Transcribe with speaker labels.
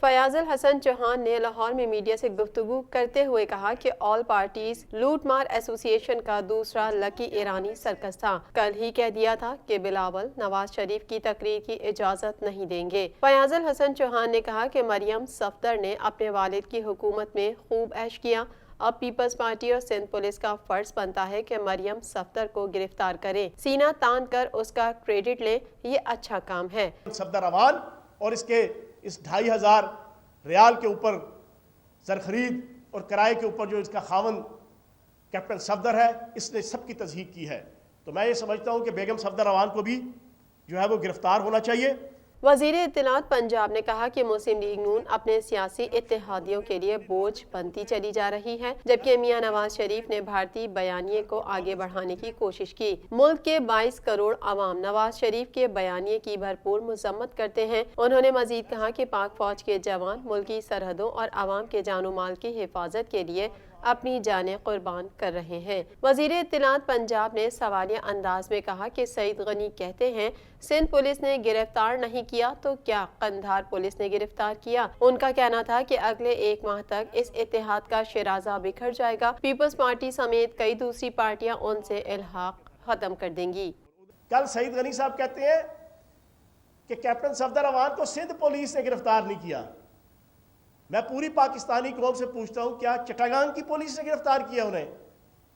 Speaker 1: فیاض الحسن چوہان نے لاہور میں میڈیا سے گفتگو کرتے ہوئے کہا کہ آل پارٹیز لوٹ مار ایسوسی ایشن کا دوسرا لکی ایرانی سرکس تھا۔ کل ہی کہہ دیا تھا کہ بلاول نواز شریف کی تقریر کی اجازت نہیں دیں گے۔ فیاض الحسن چوہان نے کہا کہ مریم صفدر نے اپنے والد کی حکومت میں خوب عیش کیا۔ اب پیپلز پارٹی اور سندھ پولیس کا فرض بنتا ہے کہ مریم صفدر کو گرفتار کرے، سینہ تان کر اس کا کریڈٹ لے، یہ اچھا کام ہے۔
Speaker 2: صفدر اوان اور اس 2,500 ریال کے اوپر زرخرید اور کرائے کے اوپر جو اس کا خاوند کیپٹن صفدر ہے، اس نے سب کی تصدیق کی ہے۔ تو میں یہ سمجھتا ہوں کہ بیگم صفدر اوان کو بھی جو ہے وہ گرفتار ہونا چاہیے۔
Speaker 1: وزیر اطلاعات پنجاب نے کہا کہ مسلم لیگ نون اپنے سیاسی اتحادیوں کے لیے بوجھ بنتی چلی جا رہی ہے، جبکہ میاں نواز شریف نے بھارتی بیانیے کو آگے بڑھانے کی کوشش کی۔ ملک کے 22 کروڑ عوام نواز شریف کے بیانیے کی بھرپور مذمت کرتے ہیں۔ انہوں نے مزید کہا کہ پاک فوج کے جوان ملکی سرحدوں اور عوام کے جان و مال کی حفاظت کے لیے اپنی جانیں قربان کر رہے ہیں۔ وزیر اطلاعات پنجاب نے سوالیہ انداز میں کہا کہ سعید غنی کہتے ہیں سندھ پولیس نے گرفتار نہیں کیا تو کیا قندھار پولیس نے گرفتار کیا؟ ان کا کہنا تھا کہ اگلے 1 ماہ تک اس اتحاد کا شیرازہ بکھر جائے گا، پیپلز پارٹی سمیت کئی دوسری پارٹیاں ان سے الحاق ختم کر دیں گی۔
Speaker 2: کل سعید غنی صاحب کہتے ہیں کہ کیپٹن صفدر اوان کو سندھ پولیس نے گرفتار نہیں کیا۔ میں پوری پاکستانی قوم سے پوچھتا ہوں، کیا چٹاگان کی پولیس نے گرفتار کیا انہیں؟